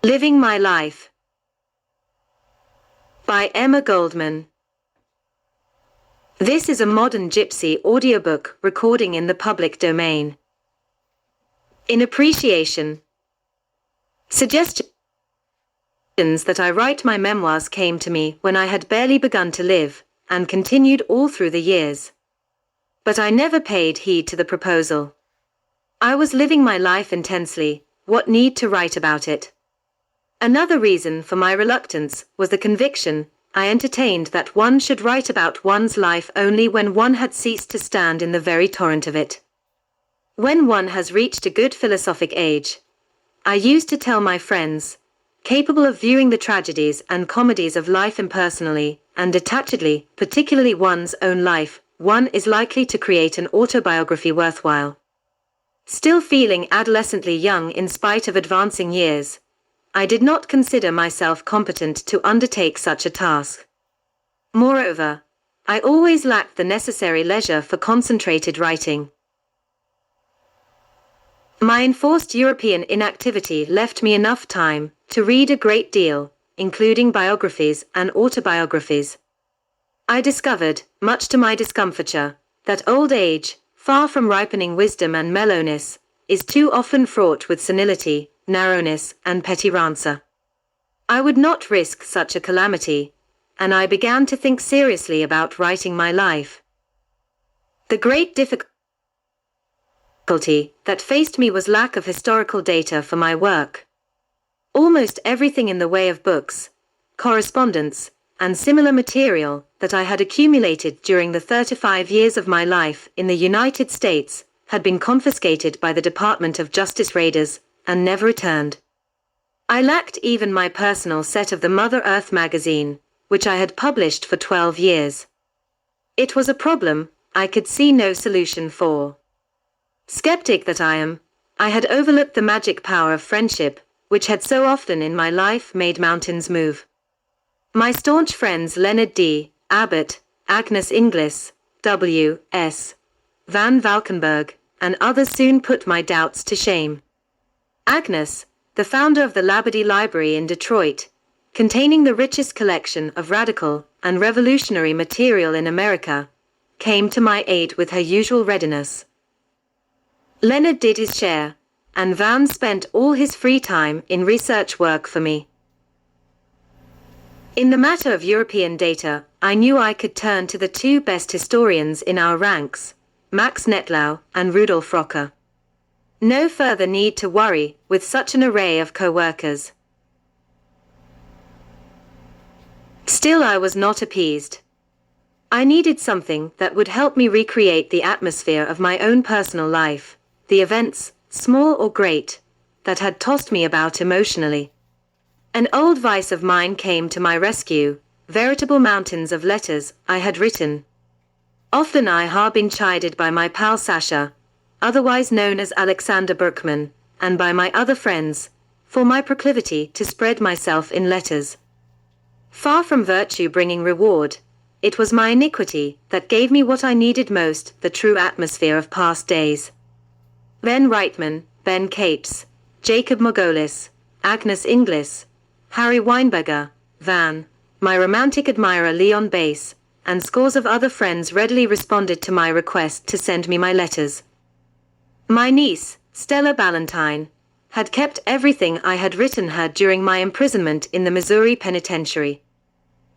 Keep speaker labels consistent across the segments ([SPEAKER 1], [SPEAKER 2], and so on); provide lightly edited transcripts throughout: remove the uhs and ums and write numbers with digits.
[SPEAKER 1] Living My Life by Emma Goldman. This is a modern gypsy audiobook recording in the public domain. In appreciation. Suggestions that I write my memoirs came to me when I had barely begun to live, and continued all through the years. But I never paid heed to the proposal. I was living my life intensely, what need to write about it? Another reason for my reluctance was the conviction I entertained that one should write about one's life only when one had ceased to stand in the very torrent of it. When one has reached a good philosophic age, I used to tell my friends, capable of viewing the tragedies and comedies of life impersonally and detachedly, particularly one's own life, one is likely to create an autobiography worthwhile. Still feeling adolescently young in spite of advancing years, I did not consider myself competent to undertake such a task. Moreover, I always lacked the necessary leisure for concentrated writing. My enforced European inactivity left me enough time to read a great deal, including biographies and autobiographies. I discovered, much to my discomfiture, that old age, far from ripening wisdom and mellowness, is too often fraught with senility, narrowness, and petty rancour. I would not risk such a calamity, and I began to think seriously about writing my life. The great difficulty that faced me was lack of historical data for my work. Almost everything in the way of books, correspondence, and similar material that I had accumulated during the 35 years of my life in the United States had been confiscated by the Department of Justice raiders and never returned. I lacked even my personal set of the Mother Earth magazine, which I had published for 12 years. It was a problem I could see no solution for. Skeptic that I am, I had overlooked the magic power of friendship, which had so often in my life made mountains move. My staunch friends Leonard D. Abbott, Agnes Inglis, W. S. Van Valkenburg, and others soon put my doubts to shame. Agnes, the founder of the Labadie Library in Detroit, containing the richest collection of radical and revolutionary material in America, came to my aid with her usual readiness. Leonard did his share, and Van spent all his free time in research work for me. In the matter of European data, I knew I could turn to the two best historians in our ranks, Max Nettlau and Rudolf Rocker. No further need to worry with such an array of co-workers. Still, I was not appeased. I needed something that would help me recreate the atmosphere of my own personal life, the events, small or great, that had tossed me about emotionally. An old vice of mine came to my rescue, veritable mountains of letters I had written. Often I had been chided by my pal Sasha, otherwise known as Alexander Berkman, and by my other friends, for my proclivity to spread myself in letters. Far from virtue bringing reward, it was my iniquity that gave me what I needed most, the true atmosphere of past days. Ben Reitman, Ben Capes, Jacob Margolis, Agnes Inglis, Harry Weinberger, Van, my romantic admirer Leon Bass, and scores of other friends readily responded to my request to send me my letters. My niece, Stella Ballantyne, had kept everything I had written her during my imprisonment in the Missouri Penitentiary.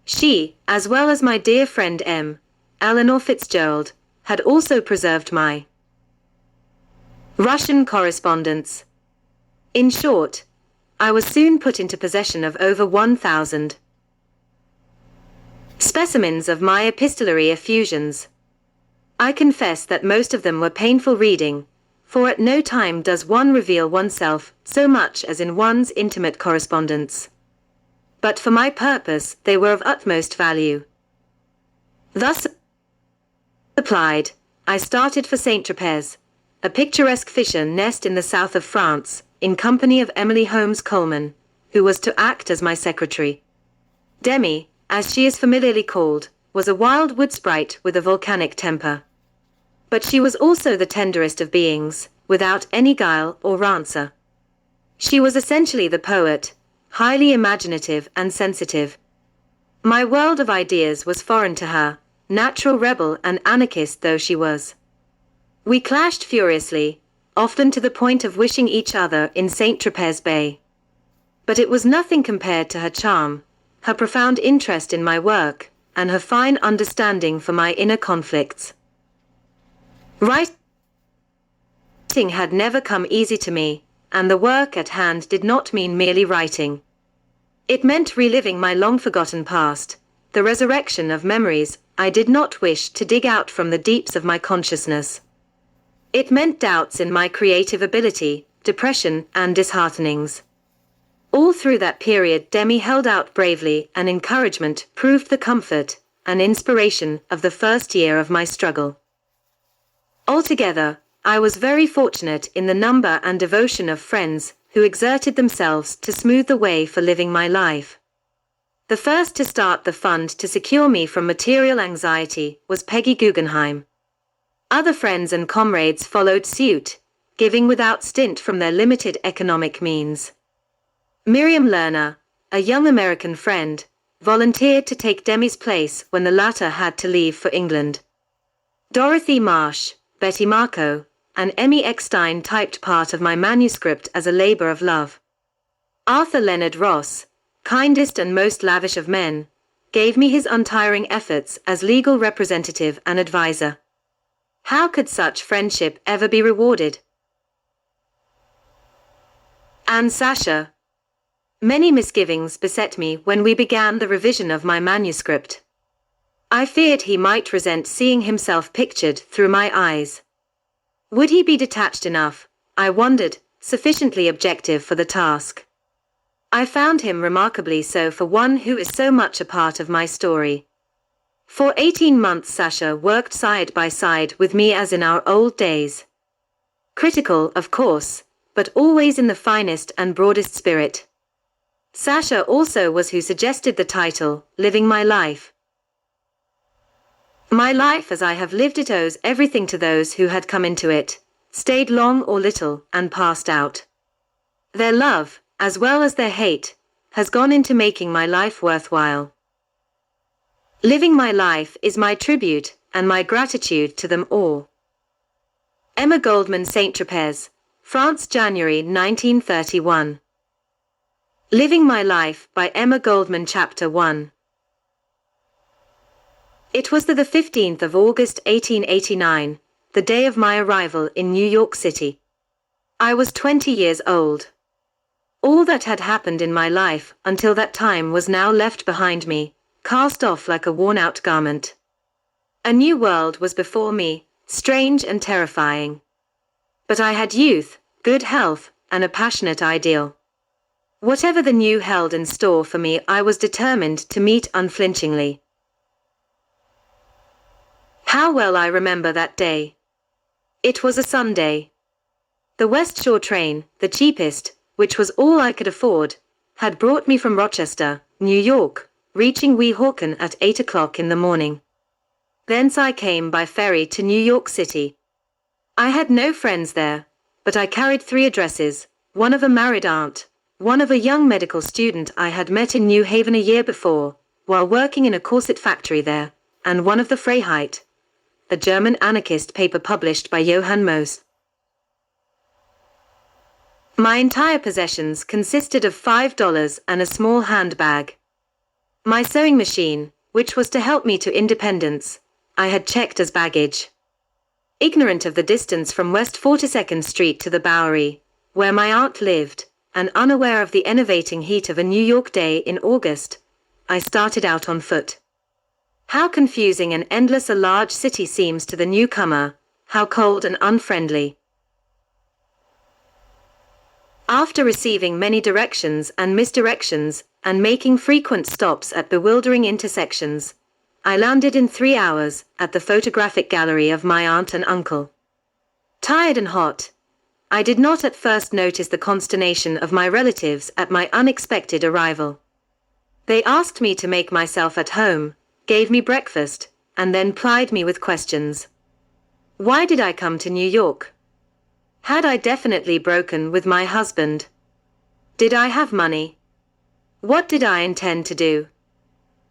[SPEAKER 1] She, as well as my dear friend M. Eleanor Fitzgerald, had also preserved my Russian correspondence. In short, I was soon put into possession of over 1,000 specimens of my epistolary effusions. I confess that most of them were painful reading, for at no time does one reveal oneself so much as in one's intimate correspondence. But for my purpose they were of utmost value. Thus applied, I started for Saint-Tropez, a picturesque fisher nest in the south of France, in company of Emily Holmes Coleman, who was to act as my secretary. Demi, as she is familiarly called, was a wild wood sprite with a volcanic temper. But she was also the tenderest of beings, without any guile or rancour. She was essentially the poet, highly imaginative and sensitive. My world of ideas was foreign to her, natural rebel and anarchist though she was. We clashed furiously, often to the point of wishing each other in Saint-Tropez Bay. But it was nothing compared to her charm, her profound interest in my work, and her fine understanding for my inner conflicts. Writing had never come easy to me, and the work at hand did not mean merely writing. It meant reliving my long-forgotten past, the resurrection of memories I did not wish to dig out from the deeps of my consciousness. It meant doubts in my creative ability, depression and disheartenings. All through that period Demi held out bravely, and encouragement proved the comfort and inspiration of the first year of my struggle. Altogether, I was very fortunate in the number and devotion of friends who exerted themselves to smooth the way for living my life. The first to start the fund to secure me from material anxiety was Peggy Guggenheim. Other friends and comrades followed suit, giving without stint from their limited economic means. Miriam Lerner, a young American friend, volunteered to take Demi's place when the latter had to leave for England. Dorothy Marsh, Betty Marco, and Emmy Eckstein typed part of my manuscript as a labor of love. Arthur Leonard Ross, kindest and most lavish of men, gave me his untiring efforts as legal representative and advisor. How could such friendship ever be rewarded? And Sasha. Many misgivings beset me when we began the revision of my manuscript. I feared he might resent seeing himself pictured through my eyes. Would he be detached enough, I wondered, sufficiently objective for the task? I found him remarkably so for one who is so much a part of my story. For 18 months Sasha worked side by side with me as in our old days. Critical, of course, but always in the finest and broadest spirit. Sasha also was who suggested the title, Living My Life. My life as I have lived it owes everything to those who had come into it, stayed long or little, and passed out. Their love, as well as their hate, has gone into making my life worthwhile. Living my life is my tribute, and my gratitude to them all. Emma Goldman, Saint-Tropez, France, January 1931. Living My Life by Emma Goldman, Chapter 1. It was the 15th of August 1889, the day of my arrival in New York City. I was 20 years old. All that had happened in my life until that time was now left behind me, cast off like a worn-out garment. A new world was before me, strange and terrifying. But I had youth, good health, and a passionate ideal. Whatever the new held in store for me, I was determined to meet unflinchingly. How well I remember that day. It was a Sunday. The West Shore train, the cheapest, which was all I could afford, had brought me from Rochester, New York, reaching Weehawken at 8 o'clock in the morning. Thence I came by ferry to New York City. I had no friends there, but I carried 3 addresses, one of a married aunt, one of a young medical student I had met in New Haven a year before, while working in a corset factory there, and one of the Freiheit, a German anarchist paper published by Johann Moos. My entire possessions consisted of $5 and a small handbag. My sewing machine, which was to help me to independence, I had checked as baggage. Ignorant of the distance from West 42nd Street to the Bowery, where my aunt lived, and unaware of the enervating heat of a New York day in August, I started out on foot. How confusing and endless a large city seems to the newcomer, how cold and unfriendly. After receiving many directions and misdirections, and making frequent stops at bewildering intersections, I landed in 3 hours at the photographic gallery of my aunt and uncle. Tired and hot, I did not at first notice the consternation of my relatives at my unexpected arrival. They asked me to make myself at home, gave me breakfast, and then plied me with questions. Why did I come to New York? Had I definitely broken with my husband? Did I have money? What did I intend to do?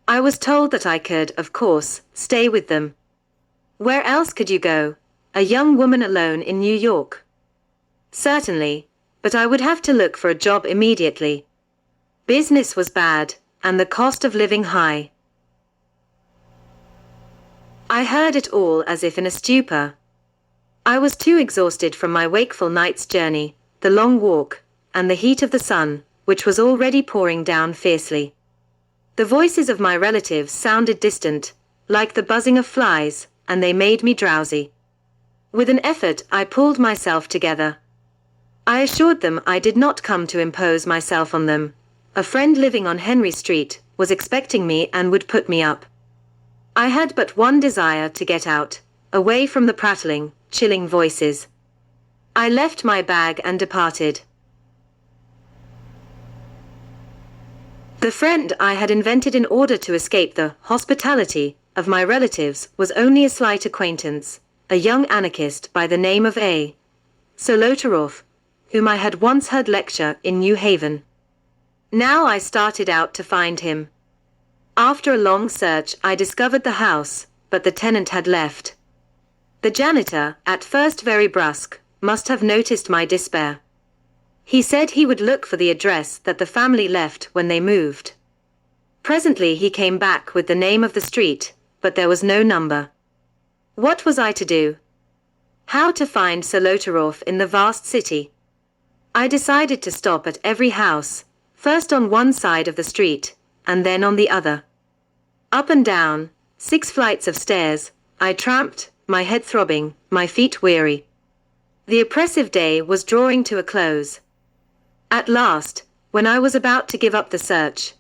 [SPEAKER 1] I was told that I could, of course, stay with them. Where else could you go? A young woman alone in New York? Certainly, but I would have to look for a job immediately. Business was bad, and the cost of living high. I heard it all as if in a stupor. I was too exhausted from my wakeful night's journey, the long walk, and the heat of the sun, which was already pouring down fiercely. The voices of my relatives sounded distant, like the buzzing of flies, and they made me drowsy. With an effort, I pulled myself together. I assured them I did not come to impose myself on them. A friend living on Henry Street was expecting me and would put me up. I had but one desire: to get out, away from the prattling, chilling voices. I left my bag and departed. The friend I had invented in order to escape the hospitality of my relatives was only a slight acquaintance, a young anarchist by the name of A. Solotaroff, whom I had once heard lecture in New Haven. Now I started out to find him. After a long search, I discovered the house, but the tenant had left. The janitor, at first very brusque, must have noticed my despair. He said he would look for the address that the family left when they moved. Presently he came back with the name of the street, but there was no number. What was I to do? How to find Solotaroff in the vast city? I decided to stop at every house, first on one side of the street, and then on the other. Up and down, 6 flights of stairs, I tramped, my head throbbing, my feet weary. The oppressive day was drawing to a close. At last, when I was about to give up the search,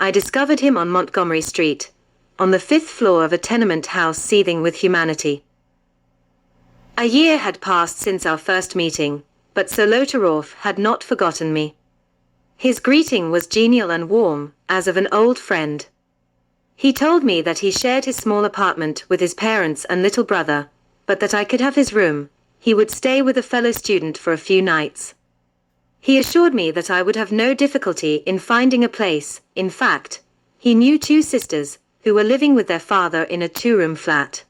[SPEAKER 1] I discovered him on Montgomery Street, on the 5th floor of a tenement house seething with humanity. A year had passed since our first meeting, but Solotaroff had not forgotten me. His greeting was genial and warm, as of an old friend. He told me that he shared his small apartment with his parents and little brother, but that I could have his room. He would stay with a fellow student for a few nights. He assured me that I would have no difficulty in finding a place. In fact, he knew 2 sisters, who were living with their father in a 2-room flat.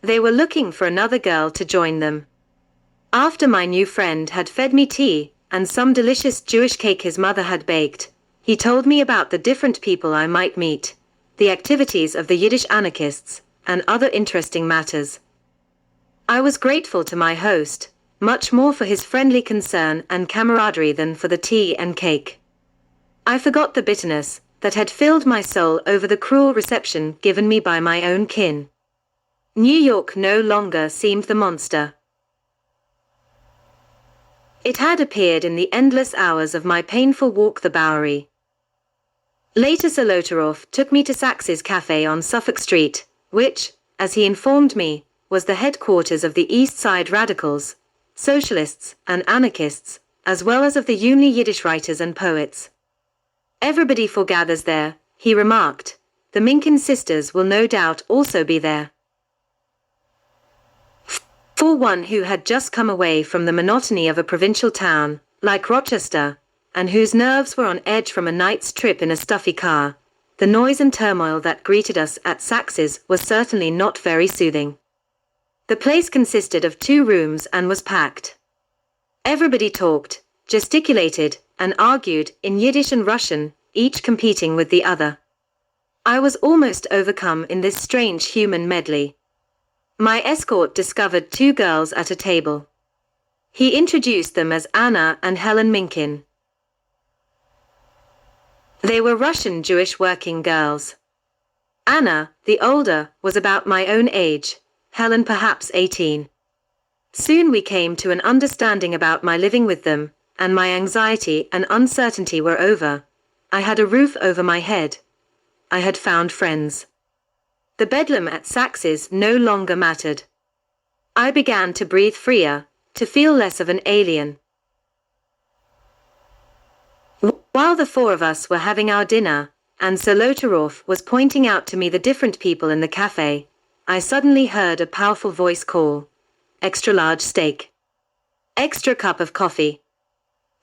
[SPEAKER 1] They were looking for another girl to join them. After my new friend had fed me tea, and some delicious Jewish cake his mother had baked, he told me about the different people I might meet, the activities of the Yiddish anarchists, and other interesting matters. I was grateful to my host, much more for his friendly concern and camaraderie than for the tea and cake. I forgot the bitterness that had filled my soul over the cruel reception given me by my own kin. New York no longer seemed the monster it had appeared in the endless hours of my painful walk the Bowery. Later Solotaroff took me to Saxe's Cafe on Suffolk Street, which, as he informed me, was the headquarters of the East Side radicals, socialists, and anarchists, as well as of the Union Yiddish writers and poets. Everybody foregathers there, he remarked. The Minkin sisters will no doubt also be there. For one who had just come away from the monotony of a provincial town, like Rochester, and whose nerves were on edge from a night's trip in a stuffy car, the noise and turmoil that greeted us at Saxe's was certainly not very soothing. The place consisted of 2 rooms and was packed. Everybody talked, gesticulated, and argued in Yiddish and Russian, each competing with the other. I was almost overcome in this strange human medley. My escort discovered 2 girls at a table. He introduced them as Anna and Helen Minkin. They were Russian Jewish working girls. Anna, the older, was about my own age, Helen perhaps 18. Soon we came to an understanding about my living with them, and my anxiety and uncertainty were over. I had a roof over my head. I had found friends. The bedlam at Saxe's no longer mattered. I began to breathe freer, to feel less of an alien. While the 4 of us were having our dinner, and Solotaroff was pointing out to me the different people in the cafe, I suddenly heard a powerful voice call, "Extra large steak. Extra cup of coffee."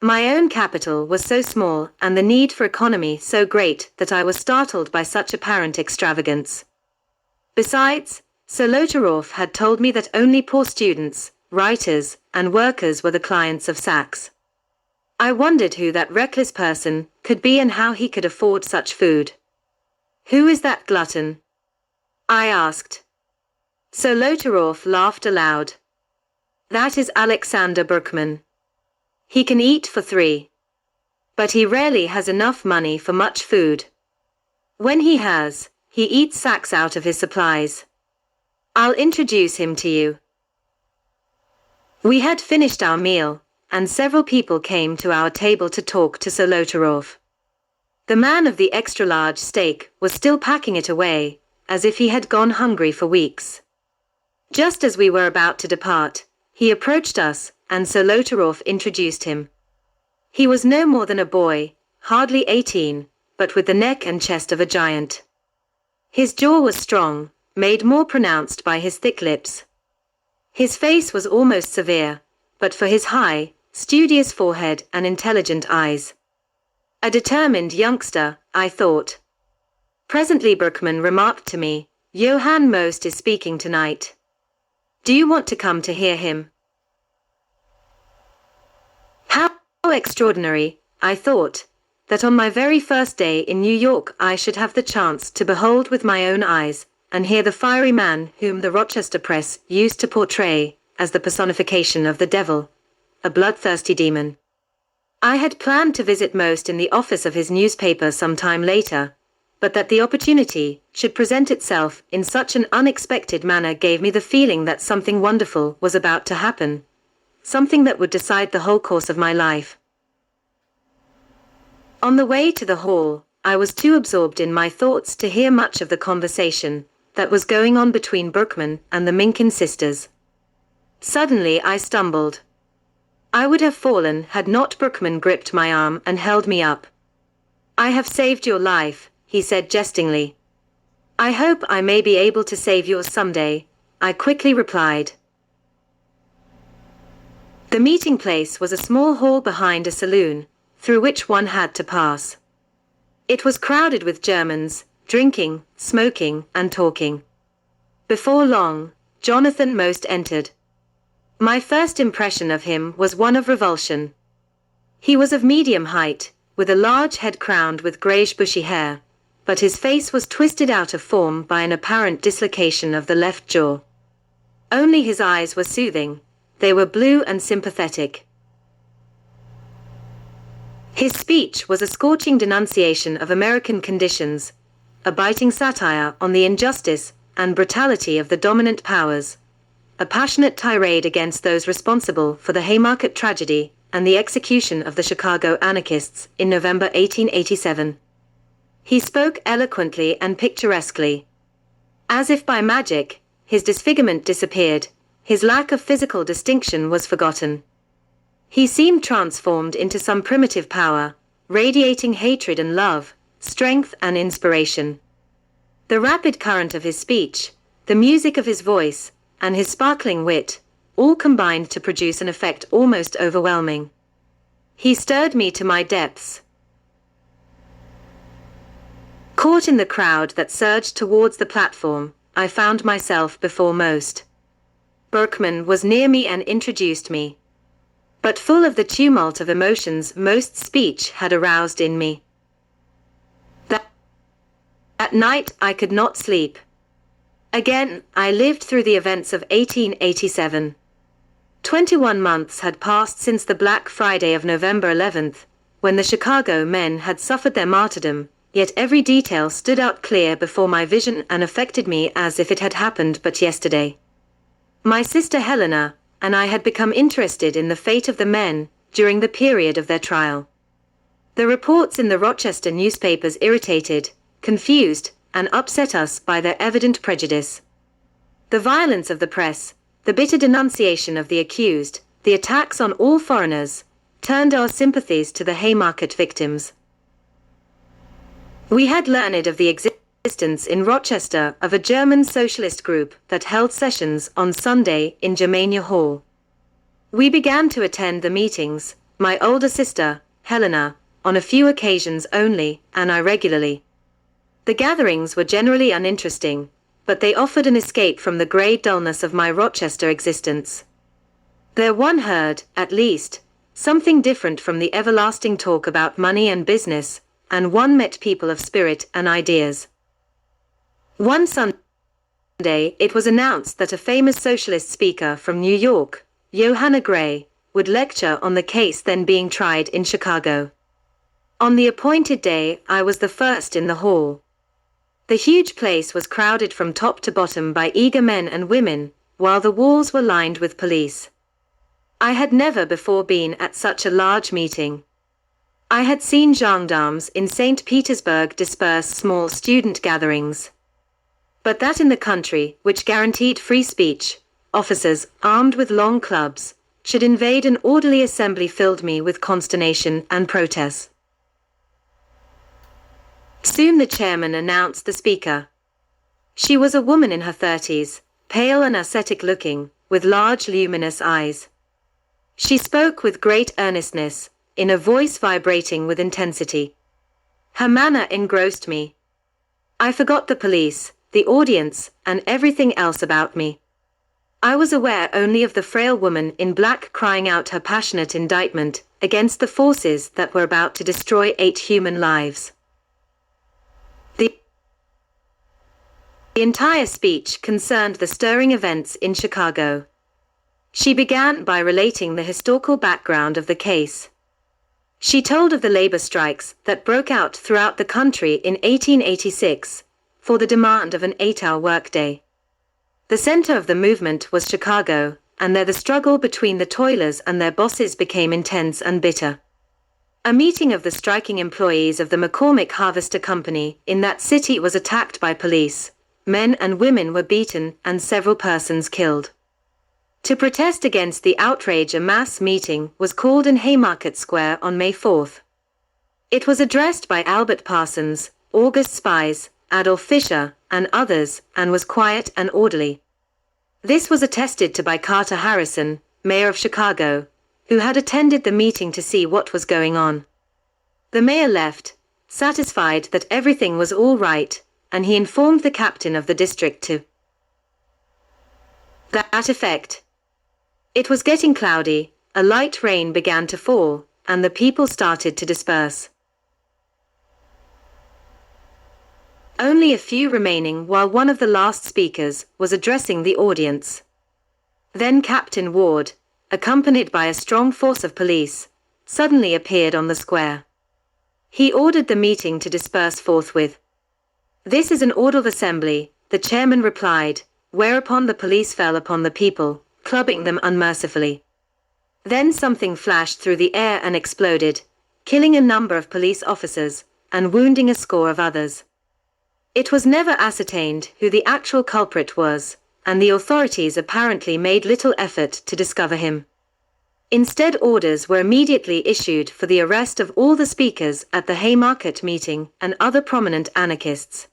[SPEAKER 1] My own capital was so small and the need for economy so great that I was startled by such apparent extravagance. Besides, Solotaroff had told me that only poor students, writers, and workers were the clients of Sachs. I wondered who that reckless person could be and how he could afford such food. "Who is that glutton?" I asked. Solotaroff laughed aloud. "That is Alexander Berkman. He can eat for 3. But he rarely has enough money for much food. When he has, he eats sacks out of his supplies. I'll introduce him to you." We had finished our meal, and several people came to our table to talk to Solotaroff. The man of the extra-large steak was still packing it away, as if he had gone hungry for weeks. Just as we were about to depart, he approached us, and Solotaroff introduced him. He was no more than a boy, hardly 18, but with the neck and chest of a giant. His jaw was strong, made more pronounced by his thick lips. His face was almost severe, but for his high, studious forehead and intelligent eyes. A determined youngster, I thought. Presently Berkman remarked to me, "Johann Most is speaking tonight. Do you want to come to hear him?" How extraordinary, I thought, that on my very first day in New York I should have the chance to behold with my own eyes, and hear the fiery man whom the Rochester press used to portray as the personification of the devil, a bloodthirsty demon. I had planned to visit Most in the office of his newspaper some time later, but that the opportunity should present itself in such an unexpected manner gave me the feeling that something wonderful was about to happen, something that would decide the whole course of my life. On the way to the hall, I was too absorbed in my thoughts to hear much of the conversation that was going on between Berkman and the Minkin sisters. Suddenly I stumbled. I would have fallen had not Berkman gripped my arm and held me up. "I have saved your life," he said jestingly. "I hope I may be able to save yours someday," I quickly replied. The meeting place was a small hall behind a saloon, through which one had to pass. It was crowded with Germans, drinking, smoking, and talking. Before long, Jonathan Most entered. My first impression of him was one of revulsion. He was of medium height, with a large head crowned with greyish bushy hair, but his face was twisted out of form by an apparent dislocation of the left jaw. Only his eyes were soothing. They were blue and sympathetic. His speech was a scorching denunciation of American conditions, a biting satire on the injustice and brutality of the dominant powers, a passionate tirade against those responsible for the Haymarket tragedy and the execution of the Chicago anarchists in November 1887. He spoke eloquently and picturesquely. As if by magic, his disfigurement disappeared, his lack of physical distinction was forgotten. He seemed transformed into some primitive power, radiating hatred and love, strength and inspiration. The rapid current of his speech, the music of his voice, and his sparkling wit, all combined to produce an effect almost overwhelming. He stirred me to my depths. Caught in the crowd that surged towards the platform, I found myself before Most. Berkman was near me and introduced me. But full of the tumult of emotions Most's speech had aroused in me. That night I could not sleep. Again, I lived through the events of 1887. 21 months had passed since the Black Friday of November 11th, when the Chicago men had suffered their martyrdom, yet every detail stood out clear before my vision and affected me as if it had happened but yesterday. My sister Helena and I had become interested in the fate of the men during the period of their trial. The reports in the Rochester newspapers irritated, confused, and upset us by their evident prejudice. The violence of the press, the bitter denunciation of the accused, the attacks on all foreigners, turned our sympathies to the Haymarket victims. We had learned of the existence in Rochester of a German socialist group that held sessions on Sunday in Germania Hall. We began to attend the meetings, my older sister, Helena, on a few occasions only, and I regularly. The gatherings were generally uninteresting, but they offered an escape from the grey dullness of my Rochester existence. There one heard, at least, something different from the everlasting talk about money and business, and one met people of spirit and ideas. One Sunday, it was announced that a famous socialist speaker from New York, Johanna Gray, would lecture on the case then being tried in Chicago. On the appointed day, I was the first in the hall. The huge place was crowded from top to bottom by eager men and women, while the walls were lined with police. I had never before been at such a large meeting. I had seen gendarmes in St. Petersburg disperse small student gatherings. But that in the country, which guaranteed free speech, officers, armed with long clubs, should invade an orderly assembly filled me with consternation and protest. Soon the chairman announced the speaker. She was a woman in her 30s, pale and ascetic-looking, with large luminous eyes. She spoke with great earnestness, in a voice vibrating with intensity. Her manner engrossed me. I forgot the police, the audience, and everything else about me. I was aware only of the frail woman in black crying out her passionate indictment against the forces that were about to destroy 8 human lives. The entire speech concerned the stirring events in Chicago. She began by relating the historical background of the case. She told of the labor strikes that broke out throughout the country in 1886 for the demand of an 8-hour workday. The center of the movement was Chicago, and there the struggle between the toilers and their bosses became intense and bitter. A meeting of the striking employees of the McCormick Harvester Company in that city was attacked by police. Men and women were beaten and several persons killed. To protest against the outrage, a mass meeting was called in Haymarket Square on May 4th. It was addressed by Albert Parsons, August Spies, Adolph Fisher, and others, and was quiet and orderly. This was attested to by Carter Harrison, mayor of Chicago, who had attended the meeting to see what was going on. The mayor left, satisfied that everything was all right, and he informed the captain of the district to that effect. It was getting cloudy, a light rain began to fall, and the people started to disperse. Only a few remaining while one of the last speakers was addressing the audience. Then Captain Ward, accompanied by a strong force of police, suddenly appeared on the square. He ordered the meeting to disperse forthwith. "This is an order of assembly," the chairman replied, whereupon the police fell upon the people, clubbing them unmercifully. Then something flashed through the air and exploded, killing a number of police officers, and wounding a score of others. It was never ascertained who the actual culprit was, and the authorities apparently made little effort to discover him. Instead, orders were immediately issued for the arrest of all the speakers at the Haymarket meeting and other prominent anarchists.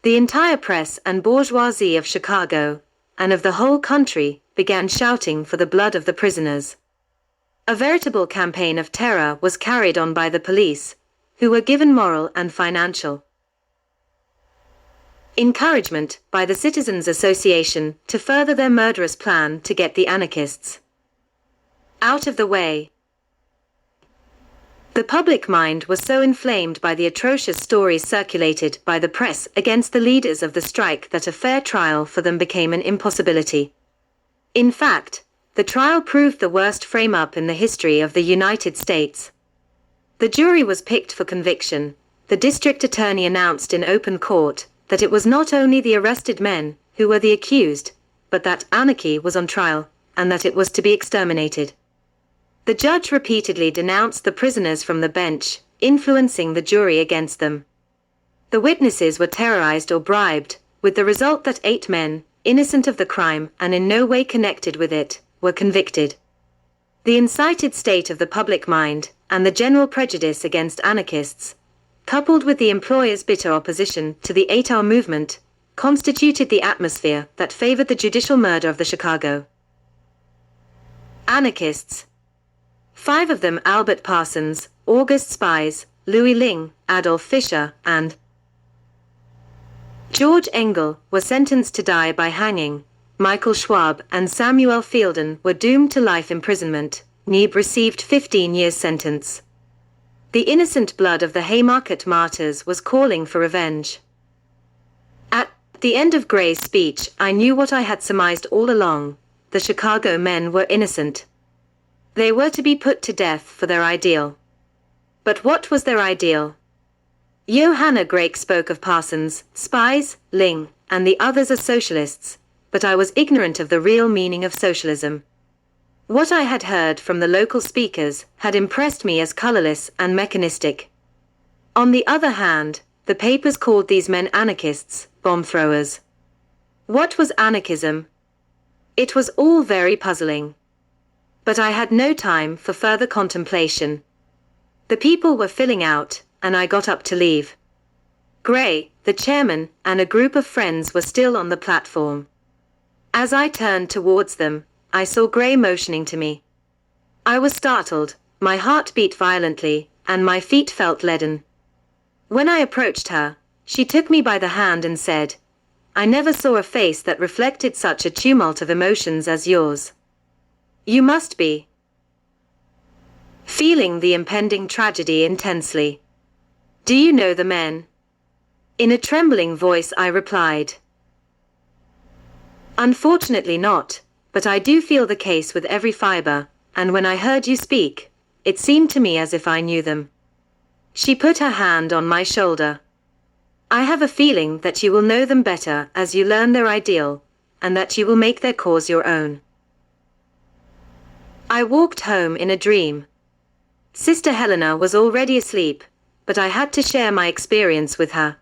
[SPEAKER 1] The entire press and bourgeoisie of Chicago, and of the whole country, began shouting for the blood of the prisoners. A veritable campaign of terror was carried on by the police, who were given moral and financial encouragement by the Citizens Association to further their murderous plan to get the anarchists out of the way. The public mind was so inflamed by the atrocious stories circulated by the press against the leaders of the strike that a fair trial for them became an impossibility. In fact, the trial proved the worst frame-up in the history of the United States. The jury was picked for conviction. The district attorney announced in open court that it was not only the arrested men who were the accused, but that anarchy was on trial, and that it was to be exterminated. The judge repeatedly denounced the prisoners from the bench, influencing the jury against them. The witnesses were terrorized or bribed, with the result that 8 men, innocent of the crime and in no way connected with it, were convicted. The incited state of the public mind, and the general prejudice against anarchists, coupled with the employers' bitter opposition to the 8-hour movement, constituted the atmosphere that favored the judicial murder of the Chicago anarchists. 5 of them Albert Parsons, August Spies, Louis Ling, Adolf Fischer, and George Engel were sentenced to die by hanging. Michael Schwab and Samuel Fielden were doomed to life imprisonment. Neeb received 15 years sentence. The innocent blood of the Haymarket martyrs was calling for revenge. At the end of Gray's speech, I knew what I had surmised all along. The Chicago men were innocent. They were to be put to death for their ideal. But what was their ideal? Johanna Gray spoke of Parsons, Spies, Ling, and the others as socialists, but I was ignorant of the real meaning of socialism. What I had heard from the local speakers had impressed me as colorless and mechanistic. On the other hand, the papers called these men anarchists, bomb throwers. What was anarchism? It was all very puzzling. But I had no time for further contemplation. The people were filling out, and I got up to leave. Gray, the chairman, and a group of friends were still on the platform. As I turned towards them, I saw Gray motioning to me. I was startled, my heart beat violently, and my feet felt leaden. When I approached her, she took me by the hand and said, "I never saw a face that reflected such a tumult of emotions as yours. You must be feeling the impending tragedy intensely. Do you know the men?" In a trembling voice I replied, "Unfortunately not, but I do feel the case with every fiber, and when I heard you speak, it seemed to me as if I knew them." She put her hand on my shoulder. "I have a feeling that you will know them better as you learn their ideal, and that you will make their cause your own." I walked home in a dream. Sister Helena was already asleep, but I had to share my experience with her.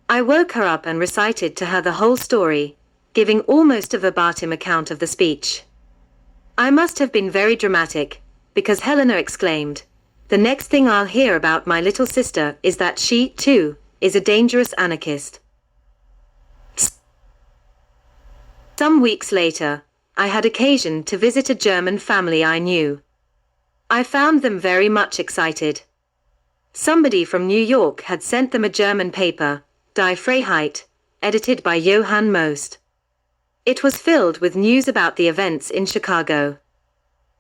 [SPEAKER 1] I woke her up and recited to her the whole story, giving almost a verbatim account of the speech. I must have been very dramatic, because Helena exclaimed, "The next thing I'll hear about my little sister is that she, too, is a dangerous anarchist." Some weeks later, I had occasion to visit a German family I knew. I found them very much excited. Somebody from New York had sent them a German paper, Die Freiheit, edited by Johann Most. It was filled with news about the events in Chicago.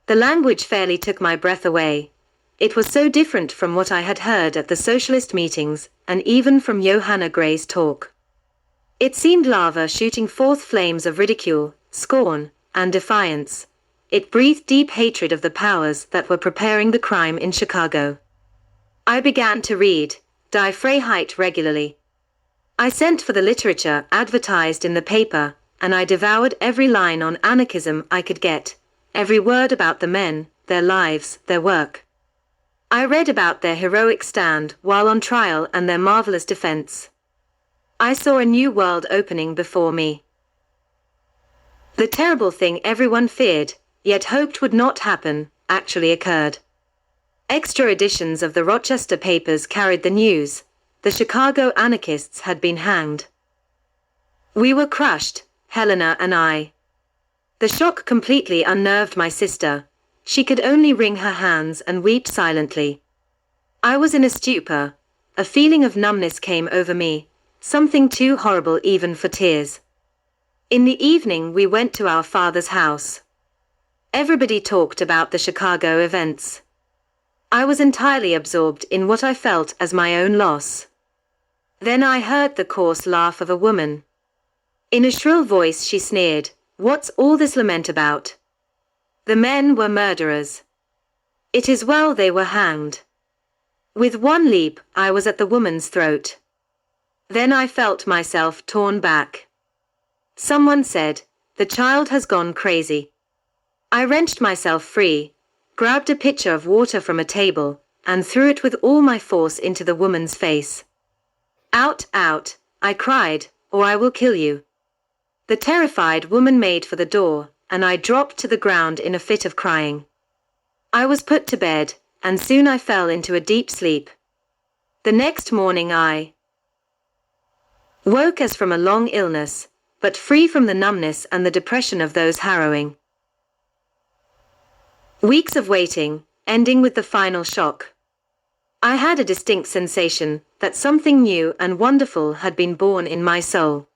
[SPEAKER 1] The language fairly took my breath away. It was so different from what I had heard at the socialist meetings, and even from Johanna Gray's talk. It seemed lava shooting forth flames of ridicule, scorn, and defiance. It breathed deep hatred of the powers that were preparing the crime in Chicago. I began to read Die Freiheit regularly. I sent for the literature advertised in the paper, and I devoured every line on anarchism I could get, every word about the men, their lives, their work. I read about their heroic stand while on trial and their marvelous defense. I saw a new world opening before me. The terrible thing everyone feared, yet hoped would not happen, actually occurred. Extra editions of the Rochester papers carried the news: the Chicago anarchists had been hanged. We were crushed, Helena and I. The shock completely unnerved my sister. She could only wring her hands and weep silently. I was in a stupor. A feeling of numbness came over me, something too horrible even for tears. In the evening we went to our father's house. Everybody talked about the Chicago events. I was entirely absorbed in what I felt as my own loss. Then I heard the coarse laugh of a woman. In a shrill voice she sneered, "What's all this lament about? The men were murderers. It is well they were hanged." With one leap, I was at the woman's throat. Then I felt myself torn back. Someone said, "The child has gone crazy." I wrenched myself free, grabbed a pitcher of water from a table, and threw it with all my force into the woman's face. "Out, out," I cried, "or I will kill you." The terrified woman made for the door, and I dropped to the ground in a fit of crying. I was put to bed, and soon I fell into a deep sleep. The next morning I woke as from a long illness, but free from the numbness and the depression of those harrowing weeks of waiting. ending with the final shock. I had a distinct sensation that something new and wonderful had been born in my soul.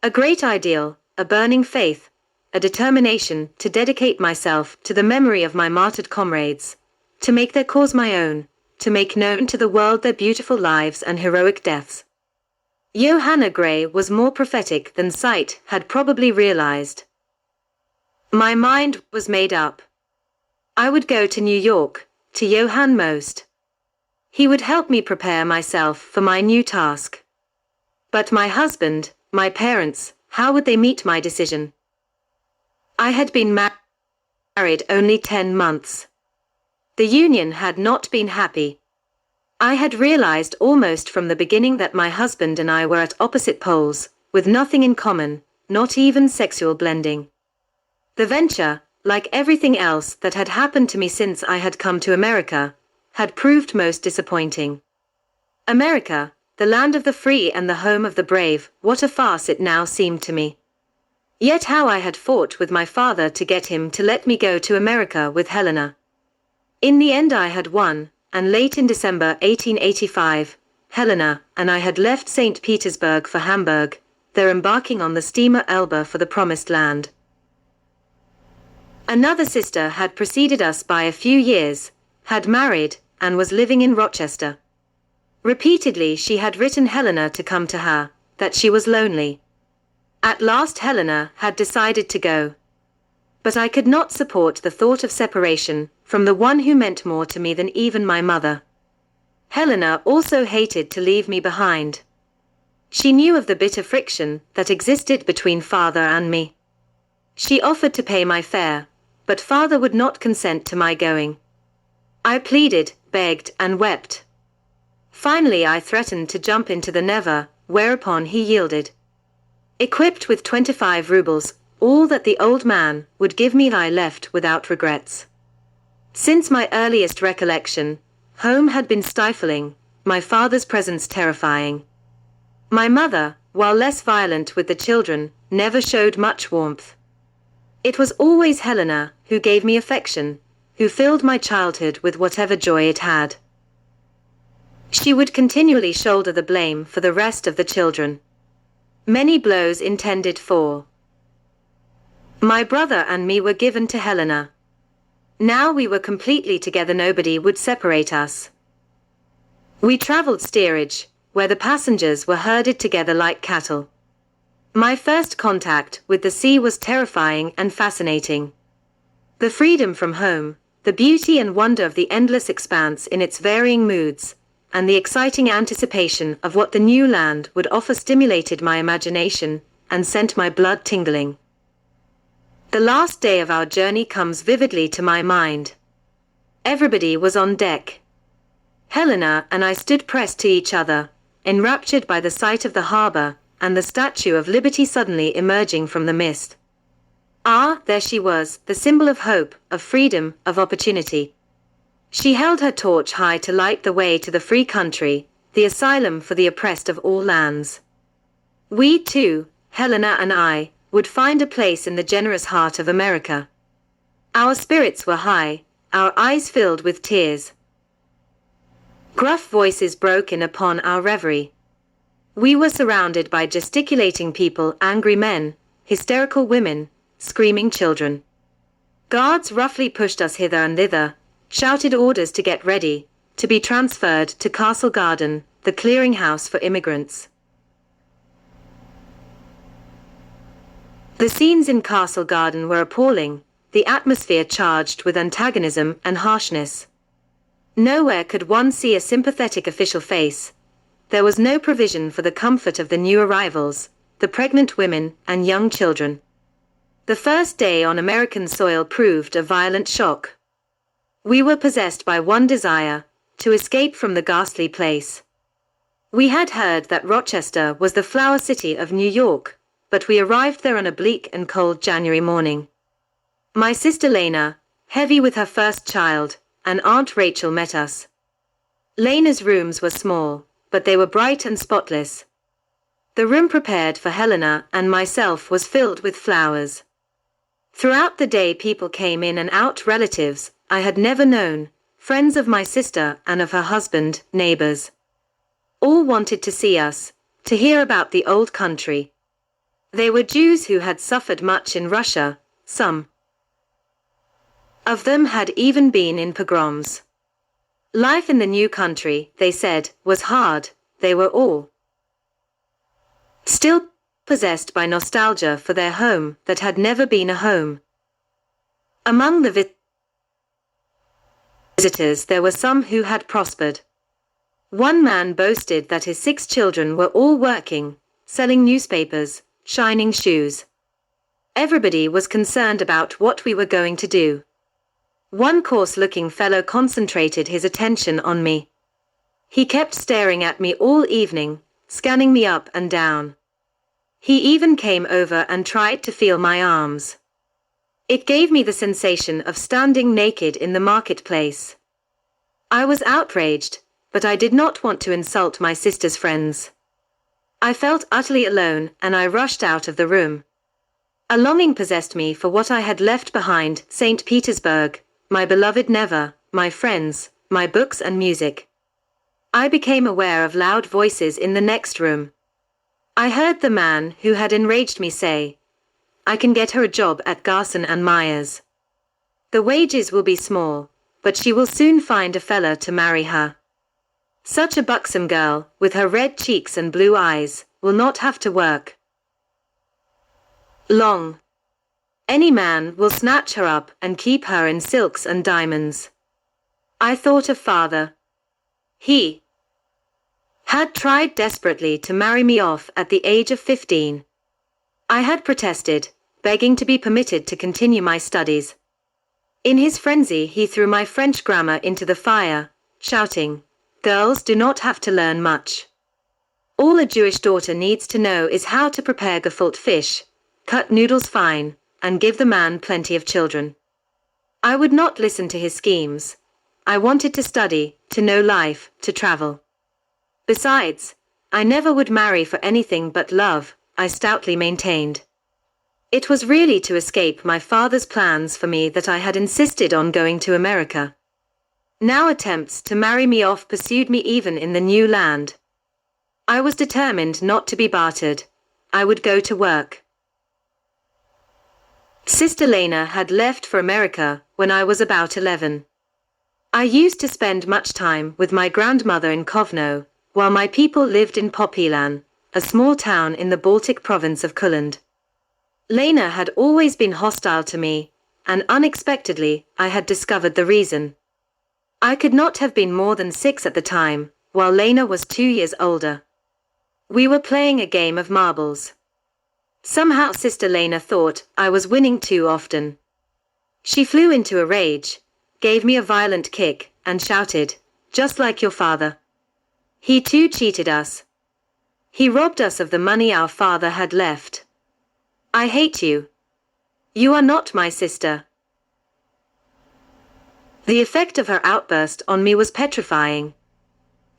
[SPEAKER 1] A great ideal, a burning faith, a determination to dedicate myself to the memory of my martyred comrades, to make their cause my own, to make known to the world their beautiful lives and heroic deaths. Johanna Gray was more prophetic than sight had probably realized. My mind was made up. I would go to New York, to Johann Most. He would help me prepare myself for my new task. But my husband, my parents, how would they meet my decision? I had been married only 10 months. The union had not been happy. I had realized almost from the beginning that my husband and I were at opposite poles, with nothing in common, not even sexual blending. The venture, like everything else that had happened to me since I had come to America, had proved most disappointing. America, the land of the free and the home of the brave, what a farce it now seemed to me. Yet how I had fought with my father to get him to let me go to America with Helena. In the end I had won, and late in December 1885, Helena and I had left St. Petersburg for Hamburg, there embarking on the steamer Elba for the Promised Land. Another sister had preceded us by a few years, had married, and was living in Rochester. Repeatedly she had written Helena to come to her, that she was lonely. At last Helena had decided to go. But I could not support the thought of separation from the one who meant more to me than even my mother. Helena also hated to leave me behind. She knew of the bitter friction that existed between father and me. She offered to pay my fare, but father would not consent to my going. I pleaded, begged, and wept. Finally I threatened to jump into the Neva, whereupon he yielded. Equipped with 25 rubles, all that the old man would give me, I left without regrets. Since my earliest recollection, home had been stifling, my father's presence terrifying. My mother, while less violent with the children, never showed much warmth. It was always Helena who gave me affection, who filled my childhood with whatever joy it had. She would continually shoulder the blame for the rest of the children. Many blows intended for my brother and me were given to Helena. Now we were completely together, nobody would separate us. We traveled steerage, where the passengers were herded together like cattle. My first contact with the sea was terrifying and fascinating. The freedom from home, the beauty and wonder of the endless expanse in its varying moods, and the exciting anticipation of what the new land would offer stimulated my imagination and sent my blood tingling. The last day of our journey comes vividly to my mind. Everybody was on deck. Helena and I stood pressed to each other, enraptured by the sight of the harbor and the Statue of Liberty suddenly emerging from the mist. Ah, there she was, the symbol of hope, of freedom, of opportunity. She held her torch high to light the way to the free country, the asylum for the oppressed of all lands. We too, Helena and I, would find a place in the generous heart of America. Our spirits were high, our eyes filled with tears. Gruff voices broke in upon our reverie. We were surrounded by gesticulating people, angry men, hysterical women, screaming children. Guards roughly pushed us hither and thither, shouted orders to get ready, to be transferred to Castle Garden, the clearinghouse for immigrants. The scenes in Castle Garden were appalling, the atmosphere charged with antagonism and harshness. Nowhere could one see a sympathetic official face. There was no provision for the comfort of the new arrivals, the pregnant women and young children. The first day on American soil proved a violent shock. We were possessed by one desire, to escape from the ghastly place. We had heard that Rochester was the flower city of New York, but we arrived there on a bleak and cold January morning. My sister Lena, heavy with her first child, and Aunt Rachel met us. Lena's rooms were small, but they were bright and spotless. The room prepared for Helena and myself was filled with flowers. Throughout the day people came in and out, relatives I had never known, friends of my sister and of her husband, neighbors. All wanted to see us, to hear about the old country. They were Jews who had suffered much in Russia, some of them had even been in pogroms. Life in the new country, they said, was hard. They were all still possessed by nostalgia for their home that had never been a home. Among the visitors there were some who had prospered. One man boasted that his 6 children were all working, selling newspapers, shining shoes. Everybody was concerned about what we were going to do. One coarse-looking fellow concentrated his attention on me. He kept staring at me all evening, scanning me up and down. He even came over and tried to feel my arms. It gave me the sensation of standing naked in the marketplace. I was outraged, but I did not want to insult my sister's friends. I felt utterly alone and I rushed out of the room. A longing possessed me for what I had left behind, St. Petersburg, my beloved Neva, my friends, my books and music. I became aware of loud voices in the next room. I heard the man who had enraged me say, "I can get her a job at Garson and Myers. The wages will be small, but she will soon find a fella to marry her. Such a buxom girl, with her red cheeks and blue eyes, will not have to work long. Any man will snatch her up and keep her in silks and diamonds." I thought of father. He had tried desperately to marry me off at the age of 15. I had protested, begging to be permitted to continue my studies. In his frenzy he threw my French grammar into the fire, shouting, "Girls do not have to learn much. All a Jewish daughter needs to know is how to prepare gefilte fish, cut noodles fine, and give the man plenty of children." I would not listen to his schemes. I wanted to study, to know life, to travel. Besides, I never would marry for anything but love, I stoutly maintained. It was really to escape my father's plans for me that I had insisted on going to America. Now attempts to marry me off pursued me even in the new land. I was determined not to be bartered. I would go to work. Sister Lena had left for America when I was about 11. I used to spend much time with my grandmother in Kovno, while my people lived in Popilan, a small town in the Baltic province of Courland. Lena had always been hostile to me, and unexpectedly I had discovered the reason. I could not have been more than 6 at the time, while Lena was 2 years older. We were playing a game of marbles. Somehow Sister Lena thought I was winning too often. She flew into a rage, gave me a violent kick, and shouted, "Just like your father. He too cheated us. He robbed us of the money our father had left. I hate you. You are not my sister." The effect of her outburst on me was petrifying.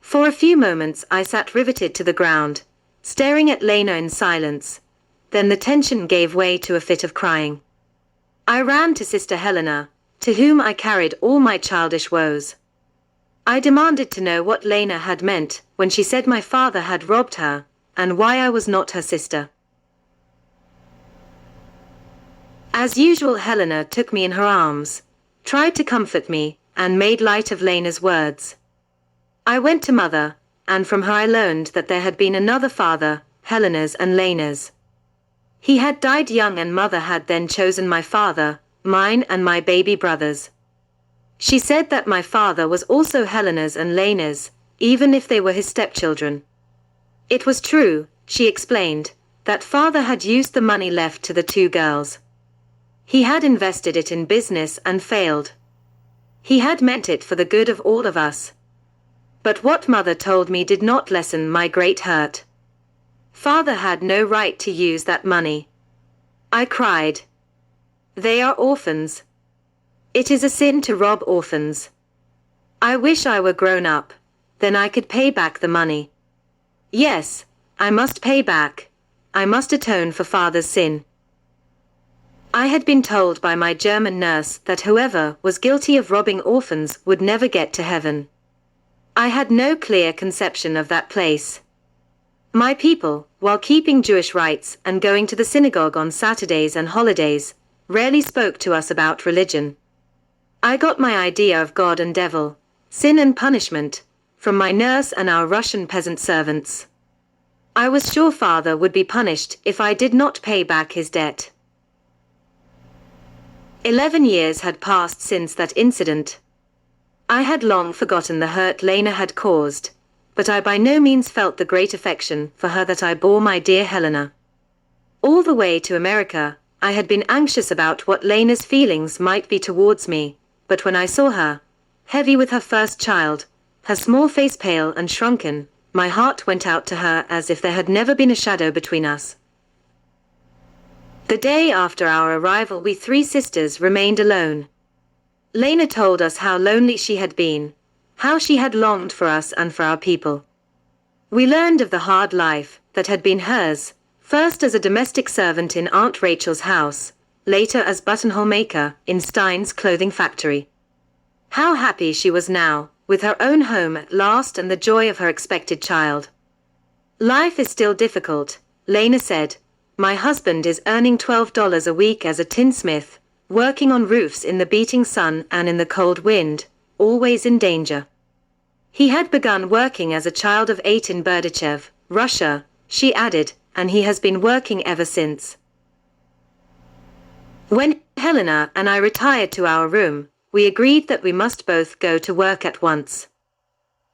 [SPEAKER 1] For a few moments I sat riveted to the ground, staring at Lena in silence. Then the tension gave way to a fit of crying. I ran to Sister Helena, to whom I carried all my childish woes. I demanded to know what Lena had meant when she said my father had robbed her, and why I was not her sister. As usual, Helena took me in her arms, tried to comfort me, and made light of Lena's words. I went to Mother, and from her I learned that there had been another father, Helena's and Lena's. He had died young and Mother had then chosen my father, mine and my baby brother's. She said that my father was also Helena's and Lena's, even if they were his stepchildren. It was true, she explained, that father had used the money left to the 2 girls. He had invested it in business and failed. He had meant it for the good of all of us. But what Mother told me did not lessen my great hurt. Father had no right to use that money. I cried. They are orphans. It is a sin to rob orphans. I wish I were grown up, then I could pay back the money. Yes, I must pay back. I must atone for father's sin. I had been told by my German nurse that whoever was guilty of robbing orphans would never get to heaven. I had no clear conception of that place. My people, while keeping Jewish rites and going to the synagogue on Saturdays and holidays, rarely spoke to us about religion. I got my idea of God and devil, sin and punishment, from my nurse and our Russian peasant servants. I was sure Father would be punished if I did not pay back his debt. 11 years had passed since that incident. I had long forgotten the hurt Lena had caused, but I by no means felt the great affection for her that I bore my dear Helena. All the way to America, I had been anxious about what Lena's feelings might be towards me, but when I saw her, heavy with her first child, her small face pale and shrunken, my heart went out to her as if there had never been a shadow between us. The day after our arrival, we three sisters remained alone. Lena told us how lonely she had been, how she had longed for us and for our people. We learned of the hard life that had been hers, first as a domestic servant in Aunt Rachel's house, later as buttonhole maker in Stein's clothing factory. How happy she was now, with her own home at last and the joy of her expected child. Life is still difficult, Lena said. My husband is earning $12 a week as a tinsmith, working on roofs in the beating sun and in the cold wind, always in danger. He had begun working as a child of 8 in Berdichev, Russia, she added, and he has been working ever since. When Helena and I retired to our room, we agreed that we must both go to work at once.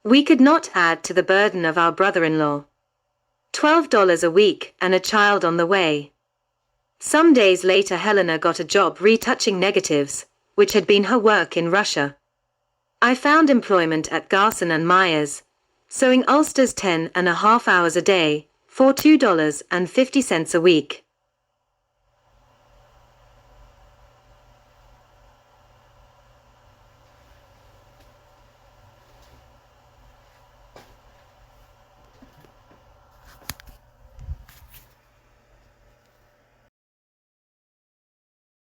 [SPEAKER 1] We could not add to the burden of our brother-in-law. $12 a week and a child on the way. Some days later Helena got a job retouching negatives, which had been her work in Russia. I found employment at Garson and Myers, sewing ulsters 10.5 hours a day, for $2.50 a week.